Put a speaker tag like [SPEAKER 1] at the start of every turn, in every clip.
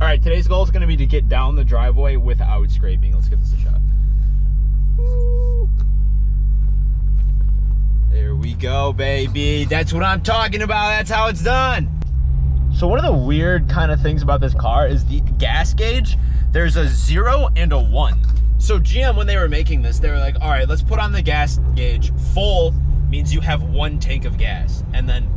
[SPEAKER 1] right, today's goal is going to be to get down the driveway without scraping. Let's give this a shot. Woo. There we go, baby. That's what I'm talking about. That's how it's done. So one of the weird kind of things about this car is the gas gauge. There's a 0 and a 1. So GM, when they were making this, they were like, all right, let's put on the gas gauge. Full means you have 1 tank of gas. And then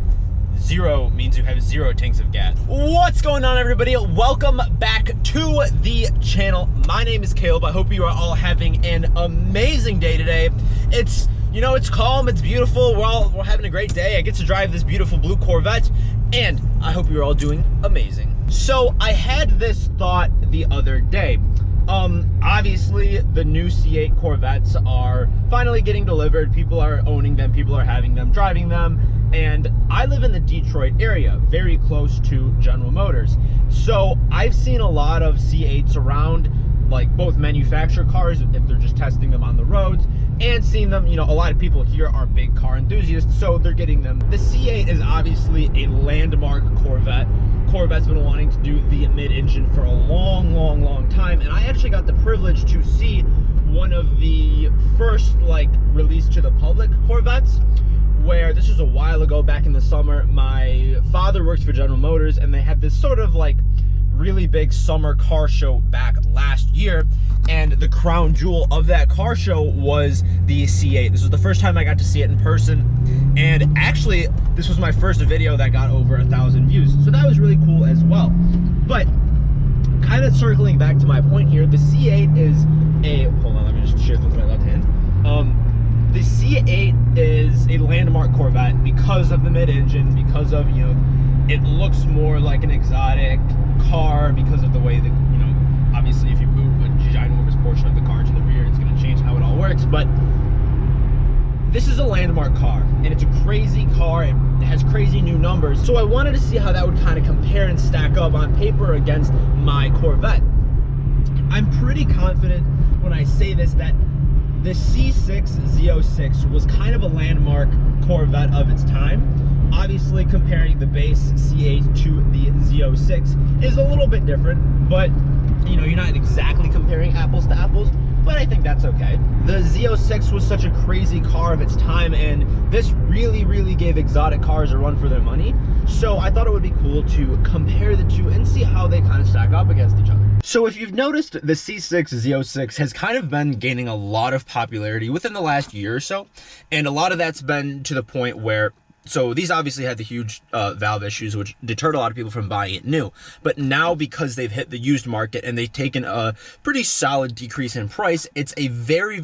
[SPEAKER 1] 0 means you have 0 tanks of gas. What's going on, everybody? Welcome back to the channel. My name is Caleb. I hope you are all having an amazing day today. It's, you know, it's calm, it's beautiful. We're having a great day. I get to drive this beautiful blue Corvette, and I hope you're all doing amazing. So I had this thought the other day. Obviously the new C8 Corvettes are finally getting delivered. People are owning them, people are having them, driving them. And I live in the Detroit area, very close to General Motors. So I've seen a lot of C8s around, like both manufacturer cars, if they're just testing them on the roads, and seeing them, you know, a lot of people here are big car enthusiasts, so they're getting them. The C8 is obviously a landmark Corvette. Corvette's been wanting to do the mid-engine for a long time, and I actually got the privilege to see one of the first, like, released to the public Corvettes, where this was a while ago, back in the summer. My father works for General Motors, and they had this sort of like really big summer car show back last year, and the crown jewel of that car show was the C8. This was the first time I got to see it in person, and actually this was my first video that got over 1,000 views, so that was really cool as well. But kind of circling back to my point here, the C8 is a, hold on, let me just shift with my left hand. The C8 is a landmark Corvette because of the mid-engine, because of, you know, it looks more like an exotic car because of the way that, you know, obviously if you move a ginormous portion of the car to the rear, it's going to change how it all works. But this is a landmark car, and it's a crazy car. It has crazy new numbers. So I wanted to see how that would kind of compare and stack up on paper against my Corvette. I'm pretty confident when I say this that the C6 Z06 was kind of a landmark Corvette of its time. Obviously, comparing the base C8 to the Z06 is a little bit different, but you know, you're not exactly comparing apples to apples, but I think that's okay. The Z06 was such a crazy car of its time, and this really gave exotic cars a run for their money. So I thought it would be cool to compare the two and see how they kind of stack up against each other. So if you've noticed, the C6 Z06 has kind of been gaining a lot of popularity within the last year or so, and a lot of that's been to the point where, so these obviously had the huge valve issues, which deterred a lot of people from buying it new. But now, because they've hit the used market and they've taken a pretty solid decrease in price, it's a very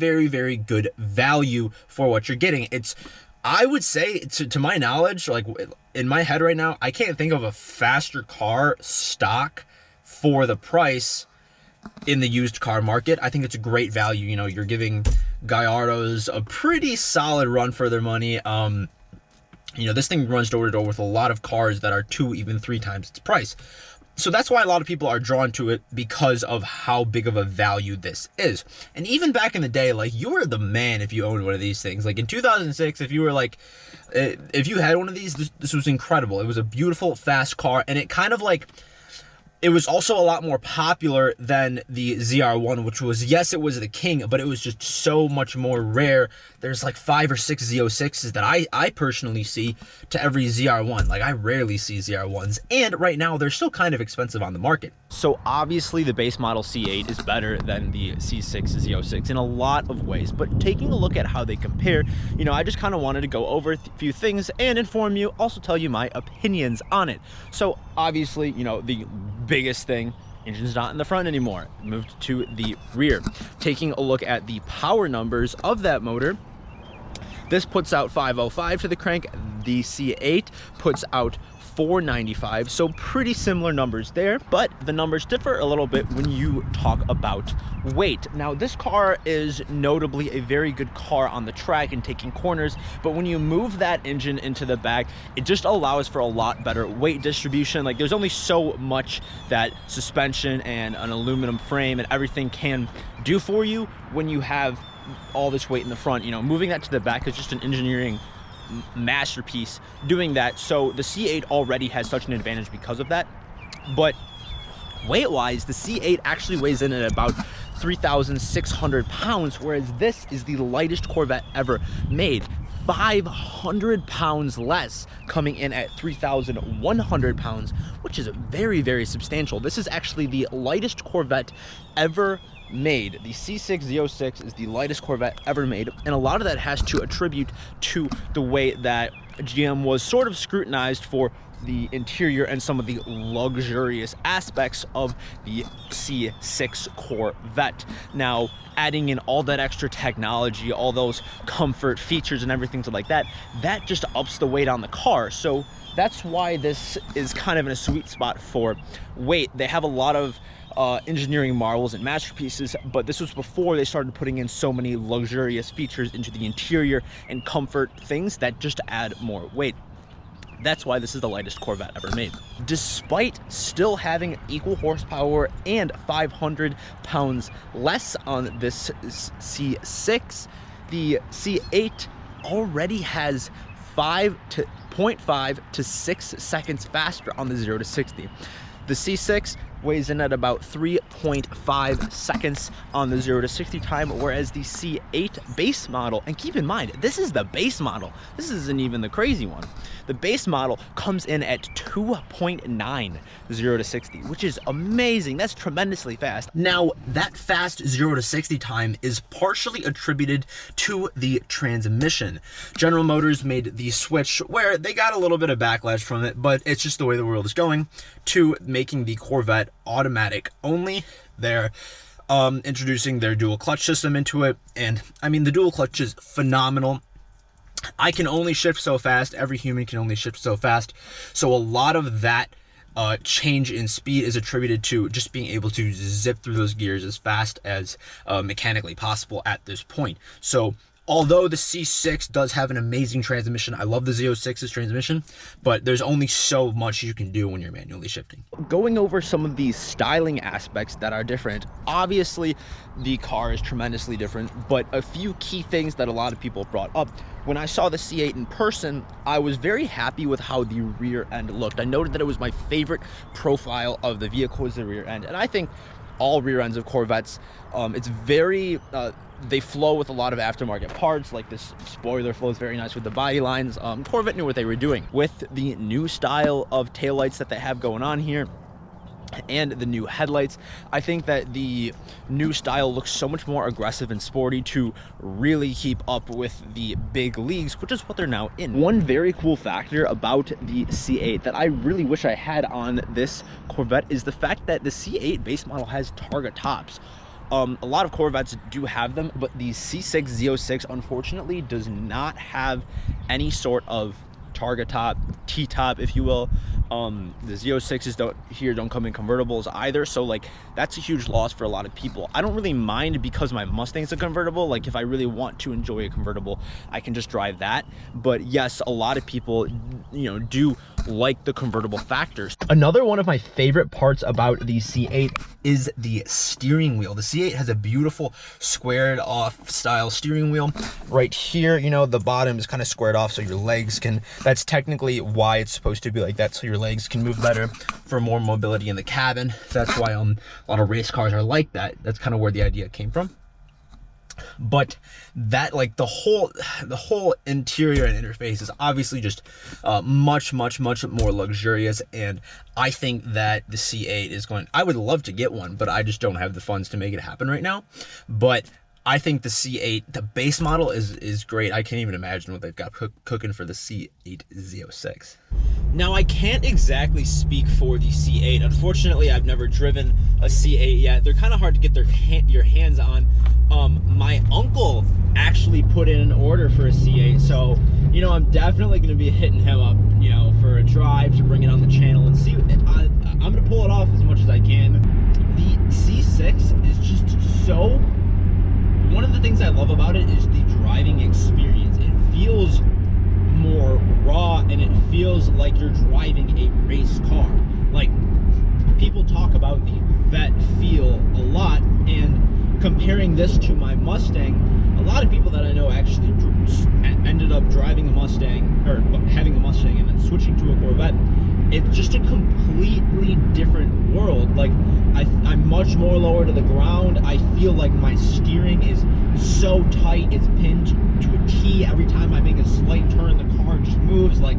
[SPEAKER 1] good value for what you're getting. It's, I would say, to my knowledge, like in my head right now, I can't think of a faster car stock for the price in the used car market. I think it's a great value. You know, you're giving Gallardos a pretty solid run for their money. You know, this thing runs door to door with a lot of cars that are 2, even 3 times its price. So that's why a lot of people are drawn to it, because of how big of a value this is. And even back in the day, like, you were the man if you owned one of these things. Like in 2006, if you were like, if you had one of these, this was incredible. It was a beautiful, fast car, and it kind of like, it was also a lot more popular than the ZR1, which was, yes, it was the king, but it was just so much more rare. There's like 5 or 6 Z06s that I personally see to every ZR1. Like, I rarely see ZR1s, and right now they're still kind of expensive on the market. So obviously the base model C8 is better than the C6 Z06 in a lot of ways, but taking a look at how they compare, you know, I just kind of wanted to go over a few things and inform you, also tell you my opinions on it. So obviously, you know, the biggest thing, engine's not in the front anymore, moved to the rear. Taking a look at the power numbers of that motor, this puts out 505 to the crank. The C8 puts out 495, so pretty similar numbers there, but the numbers differ a little bit when you talk about weight. Now, this car is notably a very good car on the track and taking corners, but when you move that engine into the back, it just allows for a lot better weight distribution. Like, there's only so much that suspension and an aluminum frame and everything can do for you when you have all this weight in the front. You know, moving that to the back is just an engineering masterpiece doing that. So the C8 already has such an advantage because of that. But Weight-wise, the C8 actually weighs in at about 3,600 pounds, whereas this is the lightest Corvette ever made. 500 pounds less, coming in at 3,100 pounds, which is very, very substantial. This is actually the lightest Corvette ever made. The C6 Z06 is the lightest Corvette ever made, and a lot of that has to attribute to the way that GM was sort of scrutinized for the interior and some of the luxurious aspects of the C6 Corvette. Now, adding in all that extra technology, all those comfort features and everything like that, that just ups the weight on the car. So that's why this is kind of in a sweet spot for weight. They have a lot of engineering marvels and masterpieces, but this was before they started putting in so many luxurious features into the interior and comfort things that just add more weight. That's why this is the lightest Corvette ever made. Despite still having equal horsepower and 500 pounds less on this C6, the C8 already has 0.5 to 6 seconds faster on the 0 to 60. The C6 weighs in at about 3.5 seconds on the 0 to 60 time, whereas the C8 base model, and keep in mind, this is the base model, this isn't even the crazy one. The base model comes in at 2.9 0 to 60, which is amazing. That's tremendously fast. Now, that fast 0 to 60 time is partially attributed to the transmission. General Motors made the switch where they got a little bit of backlash from it, but it's just the way the world is going, to making the Corvette automatic only. They're introducing their dual clutch system into it, and I mean, the dual clutch is phenomenal. I can only shift so fast. Every human can only shift so fast. So a lot of that change in speed is attributed to just being able to zip through those gears as fast as mechanically possible at this point. So although the C6 does have an amazing transmission, I love the Z06's transmission, but there's only so much you can do when you're manually shifting. Going over some of these styling aspects that are different, obviously the car is tremendously different, but a few key things that a lot of people brought up. When I saw the C8 in person, I was very happy with how the rear end looked. I noted that it was my favorite profile of the vehicle was the rear end, and I think all rear ends of Corvettes, it's very they flow with a lot of aftermarket parts. Like this spoiler flows very nice with the body lines. Corvette knew what they were doing with the new style of taillights that they have going on here and the new headlights. I think that the new style looks so much more aggressive and sporty to really keep up with the big leagues, which is what they're now in. One very cool factor about the C8 that I really wish I had on this Corvette is the fact that the C8 base model has Targa tops. A lot of Corvettes do have them, but the C6 Z06 unfortunately does not have any sort of Targa top, T-top, if you will. The Z06s don't come in convertibles either, so like that's a huge loss for a lot of people. I don't really mind because my Mustang's a convertible. Like if I really want to enjoy a convertible, I can just drive that. But yes, a lot of people, you know, do like the convertible factors. Another one of my favorite parts about the C8 is the steering wheel. The C8 has a beautiful squared off style steering wheel. Right here, you know, the bottom is kind of squared off so your legs can, that's technically why it's supposed to be like that, so your legs can move better for more mobility in the cabin. That's why a lot of race cars are like that. That's kind of where the idea came from. But that, like, the whole interior and interface is obviously just much more luxurious, and I think that the C8 is going, I would love to get one, but I just don't have the funds to make it happen right now. But I think the C8, the base model is great. I can't even imagine what they've got cooking for the C8 Z06. Now, I can't exactly speak for the C8. Unfortunately, I've never driven a C8 yet. They're kind of hard to get your hands on. My uncle actually put in an order for a C8, so, you know, I'm definitely going to be hitting him up, you know, for a drive to bring it on the channel and see. I'm going to pull it off as much as I can. The C6 is just so... One of the things I love about it is the driving experience. It feels more raw, and it feels like you're driving a race car. Like, people talk about the vet feel a lot, and comparing this to my Mustang, a lot of people that I know actually ended up driving a Mustang, or having a Mustang and then switching to a Corvette. It's just a completely different world. Like, much more lower to the ground. I feel like my steering is so tight, it's pinned to a T. Every time I make a slight turn, the car just moves. Like,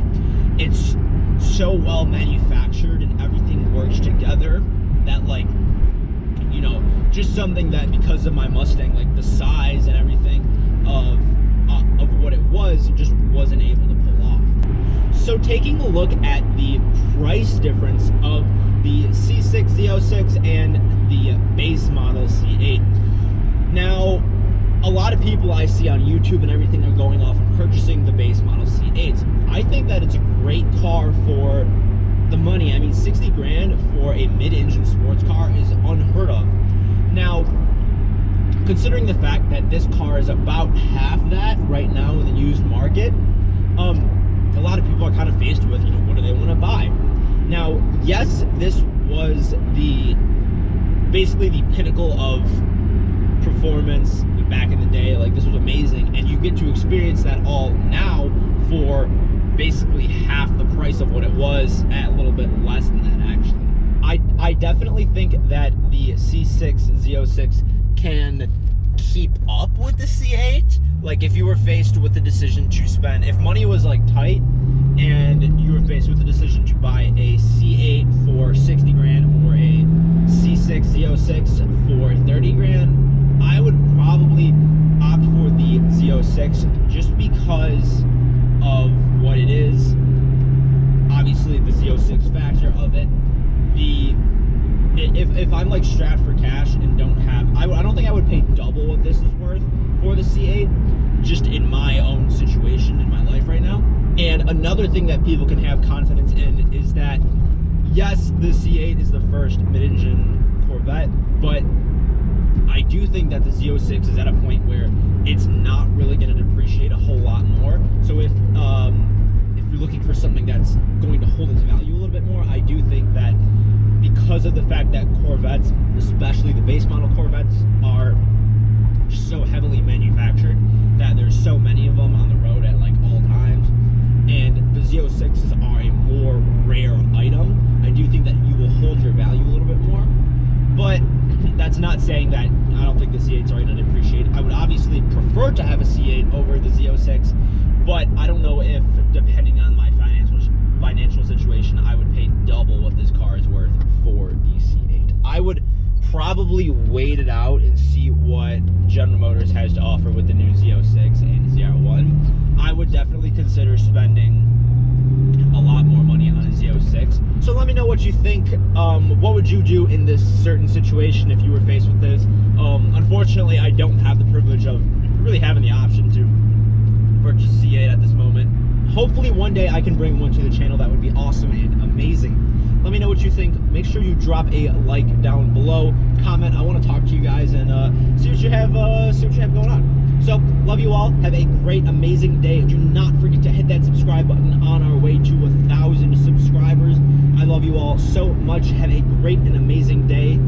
[SPEAKER 1] it's so well manufactured and everything works together that, like, you know, just something that, because of my Mustang, like the size and everything of what it was, just wasn't able to pull off. So taking a look at the price difference of the C6 Z06 and the base model C8. Now, a lot of people I see on YouTube and everything are going off and purchasing the base model C8s. I think that it's a great car for the money. I mean, 60 grand for a mid-engine sports car is unheard of. Now, considering the fact that this car is about half that right now in the used market, a lot of people are kind of faced with, you know, what do they want to buy? Now, yes, this was basically the pinnacle of performance back in the day. Like, this was amazing, and you get to experience that all now for basically half the price of what it was, at a little bit less than that, actually. I definitely think that the C6 Z06 can keep up with the C8. Like, if you were faced with the decision to spend, if money was like tight and you were faced with the decision to buy a C8 for 60 grand or a C6 Z06 for 30 grand, I would probably opt for the Z06 just because of what it is. Obviously, the Z06 factor of it. If I'm like strapped for cash and don't have, I don't think I would pay double what this is worth for the C8, just in my own situation in my life right now. And another thing that people can have confidence in is that, yes, the C8 is the first mid-engine Corvette, but I do think that the Z06 is at a point where it's not really going to depreciate a whole lot more. So if you're looking for something that's going to hold its value a little bit more, I do think that because of the fact that Corvettes, especially the base model Corvettes, are so heavily manufactured, that there's so many of them on the road at like all times, and the Z06s are a more rare item, I do think that you will hold your value a little bit more. But that's not saying that I don't think the C8s are going to depreciate. I would obviously prefer to have a C8 over the Z06, but I don't know if, depending on my financial situation, I would pay double what this car is worth for the C8. I would probably wait it out and see what General Motors has to offer with the new Z06 and Z01. I would definitely consider spending a lot more money on a Z06. So let me know what you think. What would you do in this certain situation if you were faced with this? Unfortunately, I don't have the privilege of really having the option to purchase a C8 at this moment. Hopefully one day I can bring one to the channel. That would be awesome and amazing. Let me know what you think. Make sure you drop a like down below, comment. I want to talk to you guys and see what you have going on. So, love you all. Have a great, amazing day. Do not forget to hit that subscribe button on our way to 1,000 subscribers. I love you all so much. Have a great and amazing day.